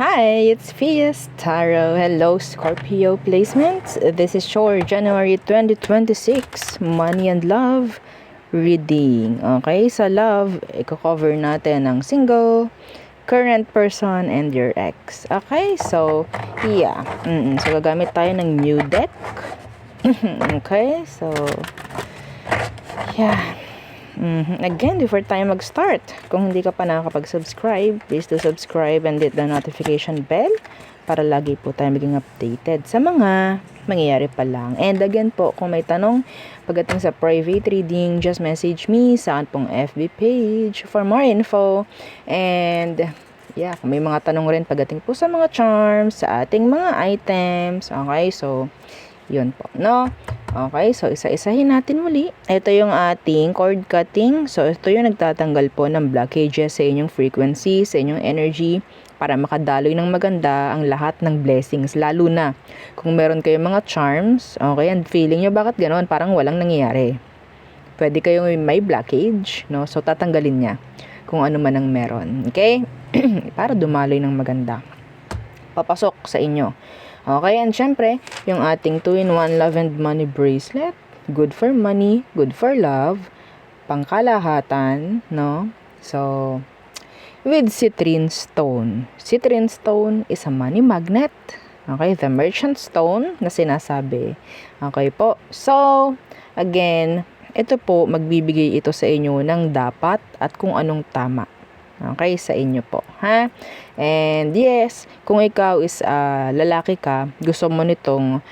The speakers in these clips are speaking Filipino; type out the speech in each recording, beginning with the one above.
Hi, it's Fias Tarot. Hello, Scorpio placements. This is your January 2026 Money and Love reading. Okay, sa love, i-cover natin ang single, current person, and your ex. Okay, so, yeah. So, gagamit tayo ng new deck. Okay, so, yeah. Again, before tayo mag-start, kung hindi ka pa nakakapag-subscribe, please do subscribe and hit the notification bell para lagi po tayo maging updated sa mga mangyayari pa lang. And again po, kung may tanong pagdating sa private reading, just message me sa pong FB page for more info. And yeah, kung may mga tanong rin pagdating po sa mga charms, sa ating mga items, okay, so yun po, no? Okay, so isa-isahin natin muli. Ito yung ating cord cutting. So, ito yung nagtatanggal po ng blockages sa inyong frequency, sa inyong energy, para makadaloy ng maganda ang lahat ng blessings. Lalo na kung meron kayong mga charms, okay, and feeling nyo bakit ganoon, parang walang nangyayari. Pwede kayong may blockage, no? So, tatanggalin niya kung ano man ang meron. Okay? Para dumaloy ng maganda. Papasok sa inyo. Okay, and syempre, yung ating 2-in-1 Love and Money Bracelet. Good for money, good for love, pangkalahatan, no? So, with citrine stone. Citrine stone is a money magnet. Okay, the merchant stone na sinasabi. Okay po. So, again, ito po, magbibigay ito sa inyo ng dapat at kung anong tama. Okay, sa inyo po, ha? And yes, kung ikaw is lalaki ka, gusto mo nitong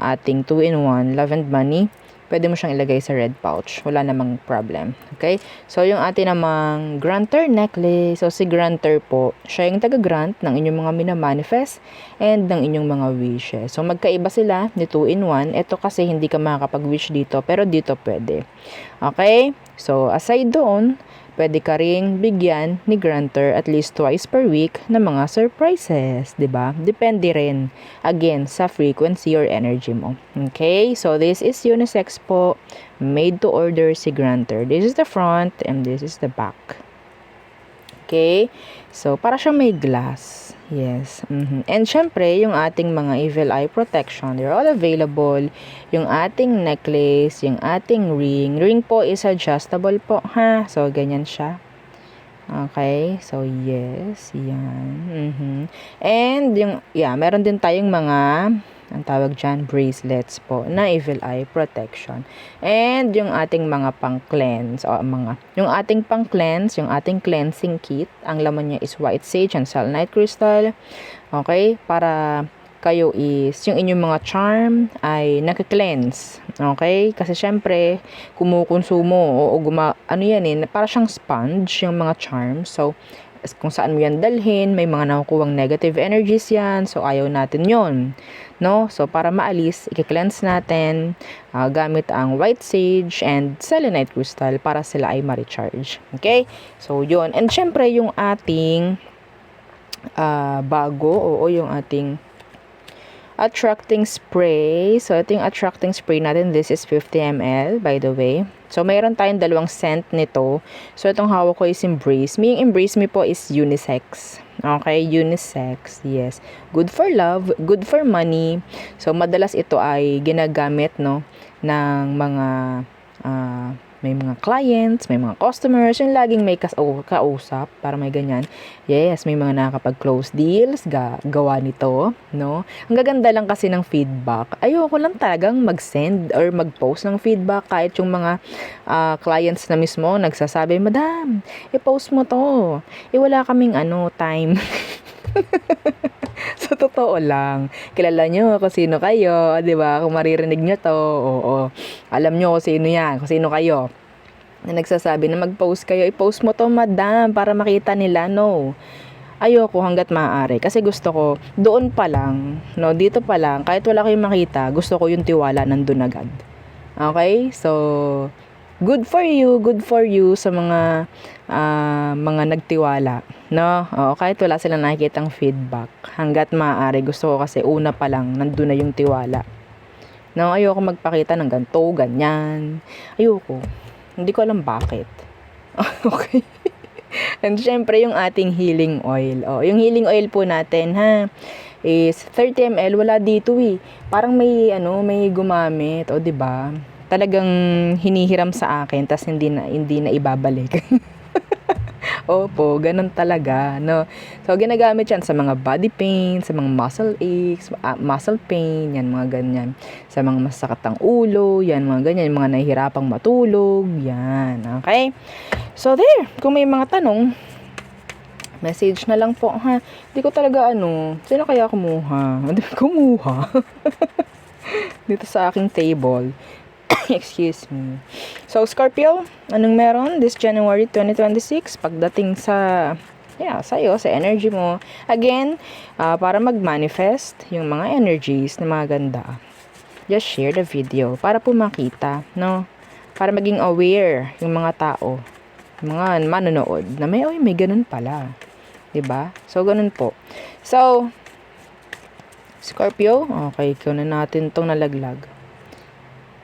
ating 2-in-1 Love and Money, pwede mo siyang ilagay sa red pouch. Wala namang problem. Okay? So, yung ating namang granter necklace. So, si granter po, siya yung taga-grant ng inyong mga minamanifest and ng inyong mga wishes. So, magkaiba sila ni 2-in-1. Ito kasi hindi ka makakapag-wish dito, pero dito pwede. Okay? So, aside doon, pwede ka ring bigyan ni granter at least twice per week ng mga surprises, 'di ba? Depende rin again sa frequency or energy mo. Okay? So this is unisex po, made to order si granter. This is the front and this is the back. Okay? So para siyang may glass. Yes. And syempre, yung ating mga evil eye protection, they're all available. Yung ating necklace, yung ating ring. Ring po is adjustable po, ha? So, ganyan siya. Okay. So, yes. Yan. And, meron din tayong mga, ang tawag dyan, bracelets po, na evil eye protection. And, yung ating mga pang-cleanse, yung ating pang-cleanse, yung ating cleansing kit, ang laman niya is white sage and selenite crystal. Okay? Para kayo is, yung inyong mga charm ay naka-cleanse. Okay? Kasi syempre, kumukonsumo, para siyang sponge, yung mga charm. So, kung saan mo yan dalhin, may mga nakukuhang negative energies yan. So, ayaw natin yon, no? So, para maalis, i-cleanse natin gamit ang white sage and selenite crystal para sila ay ma-recharge. Okay? So, yun. And syempre, yung ating yung ating attracting spray. So, ito yung attracting spray natin. This is 50 ml, by the way. So, mayroon tayong dalawang scent nito. So, itong hawak ko is Embrace Me. Yung Embrace Me po is unisex. Okay, unisex. Yes. Good for love, good for money. So, madalas ito ay ginagamit, no, ng mga may mga clients, may mga customers, yung laging may kausap para may ganyan. Yes, may mga nakakapag-close deals, gawa nito, no? Ang gaganda lang kasi ng feedback. Ayoko lang talagang mag-send or mag-post ng feedback kahit yung mga clients na mismo nagsasabi, "Madam, i-post mo to. Wala kaming time." Sa totoo lang, kilala nyo kung sino kayo, di ba? Kung maririnig nyo to, oo. Alam nyo kung sino yan, kung sino kayo. Na nagsasabi na mag-post kayo, i-post mo to, madam, para makita nila. No. Ayoko hanggat maaari. Kasi gusto ko, doon pa lang, no, dito pa lang, kahit wala kayong makita, gusto ko yung tiwala nandun agad. Okay? So, good for you sa mga nagtiwala, no? Oo, kahit wala silang nakikitang feedback, hanggat maaari, gusto ko kasi una pa lang nandun na yung tiwala. No, ayoko magpakita ng ganto, ganyan. Ayoko. Hindi ko alam bakit. Okay. And syempre, yung ating healing oil. Oh, yung healing oil po natin, ha, is 30 ml. Wala dito eh. Parang may gumamit. O, diba? Talagang hinihiram sa akin, tas hindi na ibabalik. Opo, ganun talaga, no? So, ginagamit yan sa mga body pain, sa mga muscle aches, muscle pain, yan, mga ganyan. Sa mga masakit ang ulo, yan, mga ganyan. Yung mga nahihirapang matulog, yan. Okay? So, there. Kung may mga tanong, message na lang po, ha? Hindi ko talaga, sino kaya kumuha? Hindi kumuha. Dito sa aking table. Excuse me. So, Scorpio, anong meron this January 2026? Pagdating sa'yo, sa energy mo. Again, para mag-manifest yung mga energies na mga ganda. Just share the video para po makita, no? Para maging aware yung mga tao, yung mga manonood, na may ganun pala. 'Di ba? So, ganun po. So, Scorpio, okay, kunin natin tong nalaglag.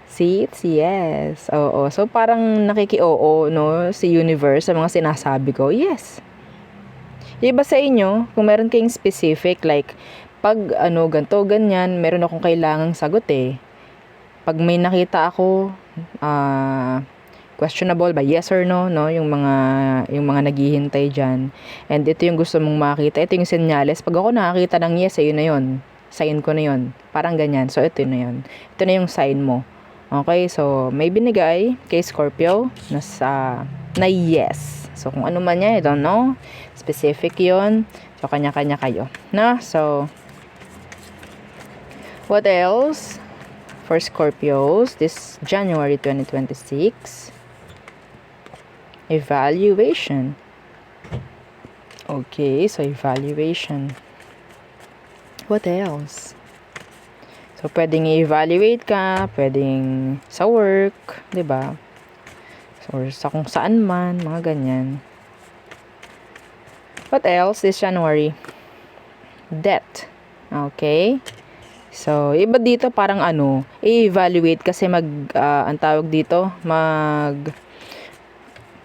See, it's yes. Oo. So, parang nakiki-oo, no, si universe sa mga sinasabi ko. Yes. Iba sa inyo, kung meron kayong specific, like, pag, ganito, ganyan, meron akong kailangang sagot eh. Pag may nakita ako, questionable ba, yes or no, no, yung mga naghihintay dyan. And ito yung gusto mong makita. Ito yung senyales. Pag ako nakakita ng yes, ayun na yun. Sign ko na yun. Parang ganyan. So, ito na yun. Ito na yung sign mo. Okay, so may binigay kay Scorpio na yes. So kung ano man yan, I don't know. Specific yun. So kanya-kanya kayo. Na? So, what else for Scorpios this January 2026? Evaluation. Okay, so evaluation. What else? So, pwedeng i-evaluate ka, pwedeng sa work, 'di ba? Or sa kung saan man, mga ganyan. What else this January? Debt. Okay? So, iba dito parang i-evaluate kasi ang tawag dito,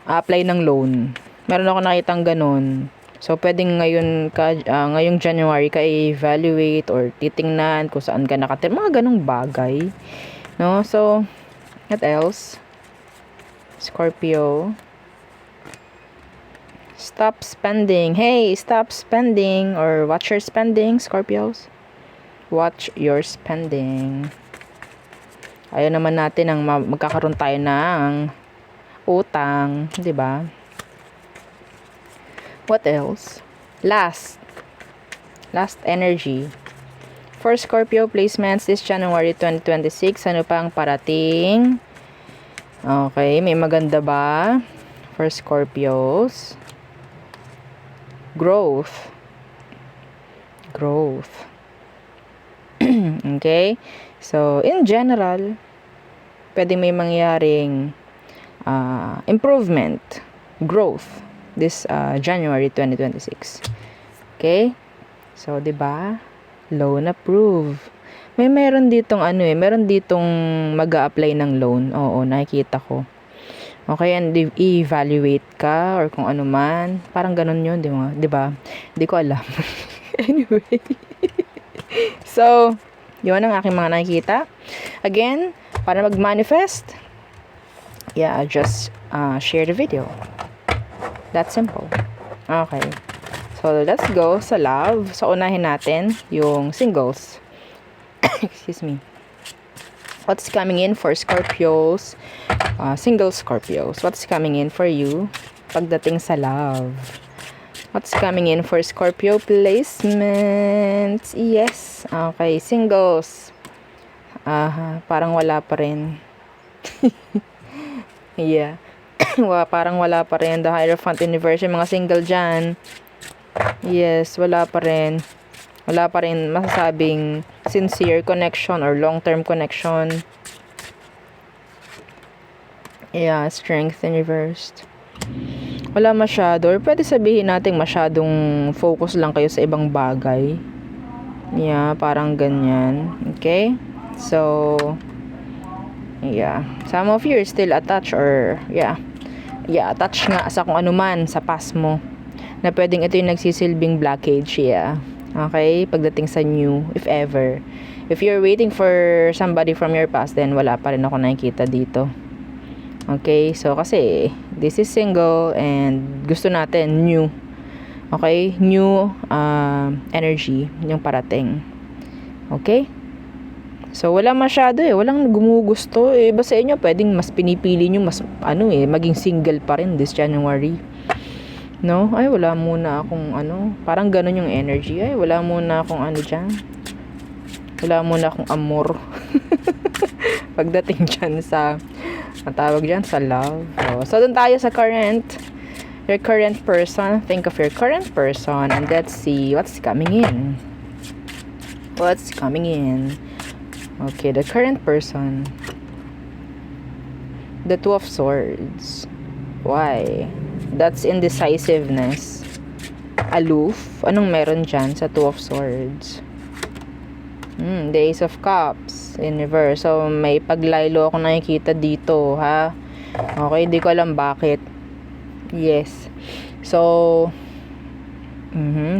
apply ng loan. Meron ako nakitang ganun. So, pwedeng ngayong January ka i-evaluate or titingnan kung saan ka nakatira. Mga ganong bagay. No? So, what else? Scorpio. Stop spending. Hey, stop spending or watch your spending, Scorpios. Watch your spending. Ayaw naman natin magkakaroon tayo ng utang. 'Di ba? What else? Last energy. For Scorpio placements this January 2026, ano pa ang parating? Okay, may maganda ba? For Scorpios. Growth. Okay? So, in general, pwedeng may mangyaring improvement, growth this January 2026. Okay? So, 'di ba? Loan approve. Meron ditong meron ditong mag-a-apply ng loan. Oo, nakikita ko. Okay, and i-evaluate ka or kung ano man. Parang ganun 'yun, 'di ba? Hindi ko alam. Anyway. So, 'yun ang aking mga nakikita. Again, para mag-manifest, just share the video. That's simple. Okay. So, let's go sa love. So, unahin natin yung singles. Excuse me. What's coming in for Scorpios? Single Scorpios. What's coming in for you pagdating sa love? What's coming in for Scorpio placements? Yes. Okay. Singles. Parang wala pa rin. Yeah. Parang wala pa rin. The Hierophant Universe, yung mga single dyan. Yes, wala pa rin. Wala pa rin masasabing sincere connection or long-term connection. Yeah, Strength Universe. Wala masyado. Or pwede sabihin natin masyadong focus lang kayo sa ibang bagay. Yeah, parang ganyan. Okay? So, yeah. Some of you are still attached or, attach nga sa kung ano man sa past mo. Na pwedeng ito yung nagsisilbing blockage, Okay? Pagdating sa new, if ever. If you're waiting for somebody from your past, then wala pa rin ako nakikita dito. Okay? So, kasi, this is single and gusto natin new. Okay? New energy yung parating. Okay? So, wala masyado Walang gumugusto Iba sa inyo, pwedeng mas pinipili nyo, mas, maging single pa rin this January. No? Ay, wala muna akong, parang ganun yung energy. Ay, wala muna akong dyan. Wala muna akong amor. Pagdating dyan sa, tawag dyan, sa love. So, dun tayo sa your current person. Think of your current person and let's see what's coming in. What's coming in? Okay, the current person. The Two of Swords. Why? That's indecisiveness. Aloof. Anong meron dyan sa Two of Swords? The Ace of Cups in reverse. So, may paglaylo ako nakikita dito, ha? Okay, di ko alam bakit. Yes. So,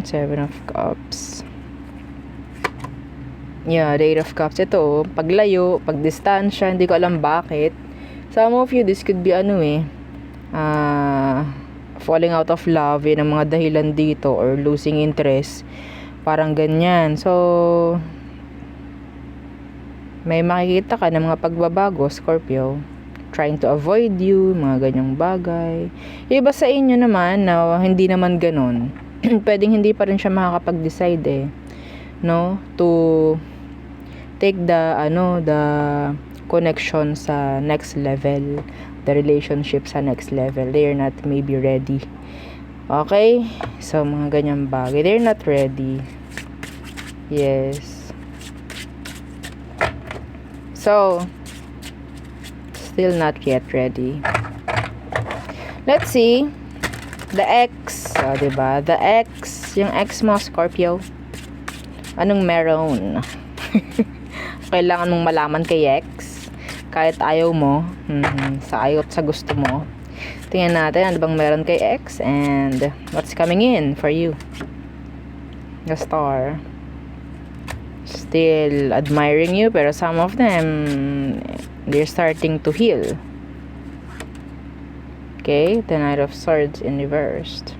Seven of Cups. Yeah, the Eight of Cups. Ito, paglayo, pagdistansya, hindi ko alam bakit. Some of you, this could be falling out of love, yun ang mga dahilan dito, or losing interest. Parang ganyan. So, may makikita ka ng mga pagbabago, Scorpio. Trying to avoid you, mga ganyang bagay. Iba sa inyo naman na hindi naman ganun. Pwedeng hindi pa rin siya makakapag-decide no? To take the connection sa next level, the relationship sa next level. They're not maybe ready. Okay? So, mga ganyang bagay. They're not ready. Yes. So, still not yet ready. Let's see. The ex. Diba? The ex. Yung ex mo, Scorpio. Anong meron? Kailangan mong malaman kay ex. Kahit ayaw mo. Sa ayaw at sa gusto mo. Tingnan natin ano bang meron kay ex. And what's coming in for you. The Star. Still admiring you. Pero some of them, they're starting to heal. Okay, the Knight of Swords in reversed.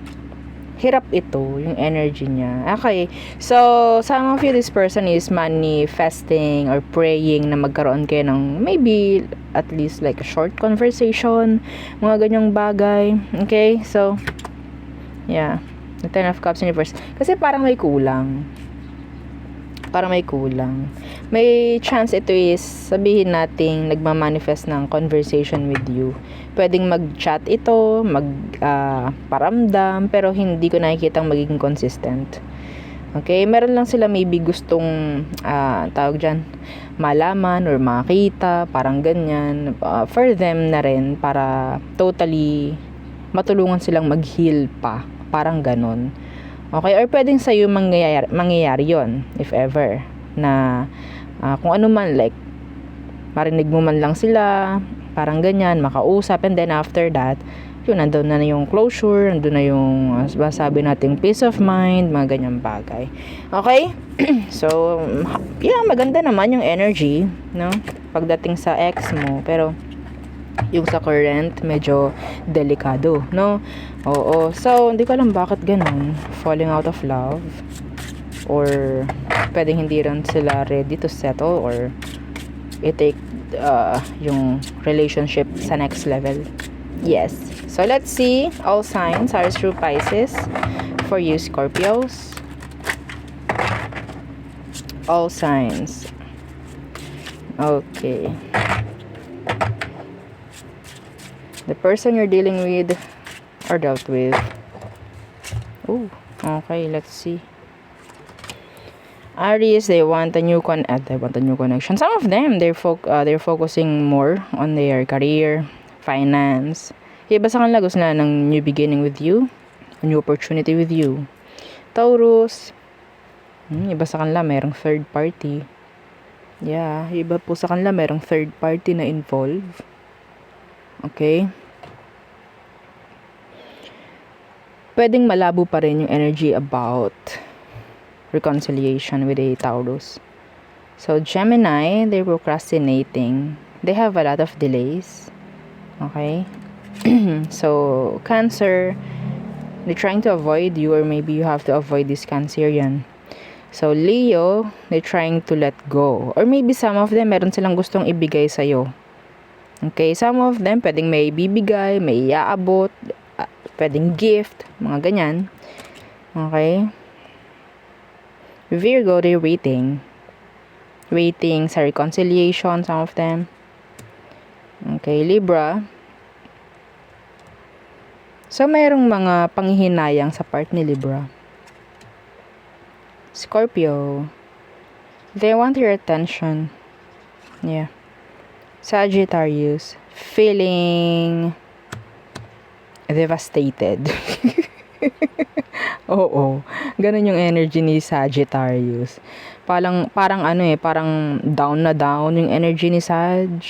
Hirap ito, yung energy niya. Okay, so some of you, this person is manifesting or praying na magkaroon kayo ng maybe at least like a short conversation, mga ganyang bagay. Okay, so yeah, the Ten of Cups in reverse. Kasi parang may kulang. May chance ito is sabihin nating nagmamanifest ng conversation with you. Pwedeng mag-chat ito, paramdam, pero hindi ko nakikitang magiging consistent. Okay? Meron lang sila maybe gustong tawag dyan, malaman or makita, parang ganyan. For them na rin, para totally matulungan silang mag-heal pa. Parang ganon. Okay, or pwedeng sa'yo mangyayari yon if ever, na kung ano man, like, marinig mo man lang sila, parang ganyan, makausap, and then after that, yun, nandun na yung closure, nandun na yung, sabi natin, peace of mind, mga ganyang bagay. Okay? So, yeah, maganda naman yung energy, no? Pagdating sa ex mo, pero, yung sa current, medyo delikado, no? Oo. So, hindi ko alam bakit ganun. Falling out of love. Or, pwedeng hindi rin sila ready to settle or i-take yung relationship sa next level. Yes. So, let's see. All signs are through Pisces for you, Scorpios. All signs. Okay. The person you're dealing with or dealt with. Oh, okay, let's see. Aries, they want a new connection. Some of them, they're focusing more on their career, finance. Iba sa kanila gusto nila ng new beginning with you, a new opportunity with you. Taurus, iba sa kanila merong third party. Yeah, iba po sa kanila merong third party na involved. Okay? pwedeng malabo pa rin yung energy about reconciliation with a Taurus. So, Gemini, they're procrastinating. They have a lot of delays. Okay? So, Cancer, they're trying to avoid you, or maybe you have to avoid this Cancerian. So, Leo, they're trying to let go. Or maybe some of them, meron silang gustong ibigay sa'yo. Okay? Some of them, pwedeng may bibigay, may iaabot, pwedeng gift, mga ganyan. Okay? Virgo, they're waiting. Waiting sa reconciliation, some of them. Okay, Libra. So, mayroong mga panghihinayang sa part ni Libra. Scorpio. They want your attention. Yeah. Sagittarius. Feeling devastated. Oo. Ganun yung energy ni Sagittarius. Parang down na down yung energy ni Sag.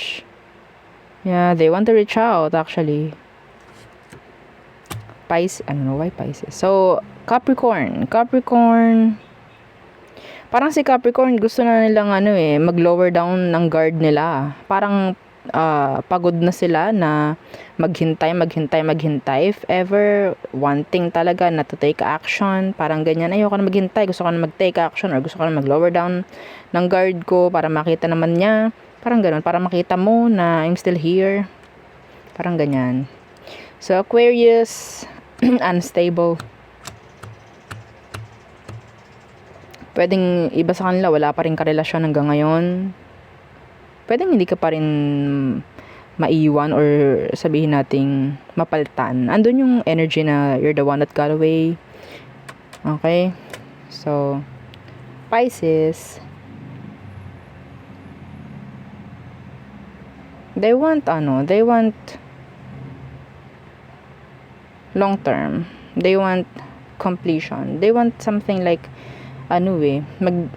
Yeah, they want to reach out actually. Pisces, I don't know why Pisces. So, Capricorn, parang si Capricorn gusto na nilang mag-lower down ng guard nila. Parang pagod na sila na maghintay. If ever wanting talaga na to take action, parang ganyan, ayoko na maghintay, gusto ko na mag-take action, or gusto ko na mag-lower down ng guard ko para makita naman niya. Parang ganun, para makita mo na I'm still here. Parang ganyan. So, Aquarius, unstable. Pwedeng iba sa kanila, wala pa rin karelasyon hanggang ngayon. Pwedeng hindi ka pa rin maiwan or sabihin nating mapaltan. Andun yung energy na you're the one that got away. Okay? So, Pisces, they want long term. They want completion. They want something like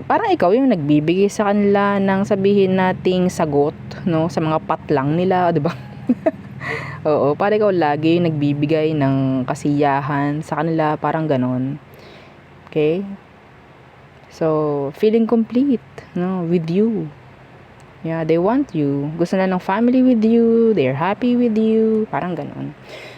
parang ikaw yung nagbibigay sa kanila ng sabihin nating sagot, no, sa mga patlang nila, 'di ba? Oo, parang ikaw lagi yung nagbibigay ng kasiyahan sa kanila, parang ganon. Okay? So, feeling complete, no, with you. Yeah, they want you. Gusto na ng family with you. They're happy with you. Parang ganon.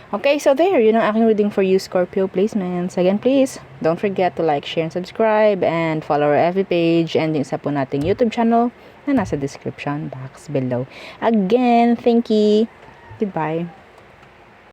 Okay, so there, yun ang aking reading for you, Scorpio placements. Again, please, don't forget to like, share, and subscribe, and follow our FB page, and yung isa po nating YouTube channel na nasa description box below. Again, thank you. Goodbye.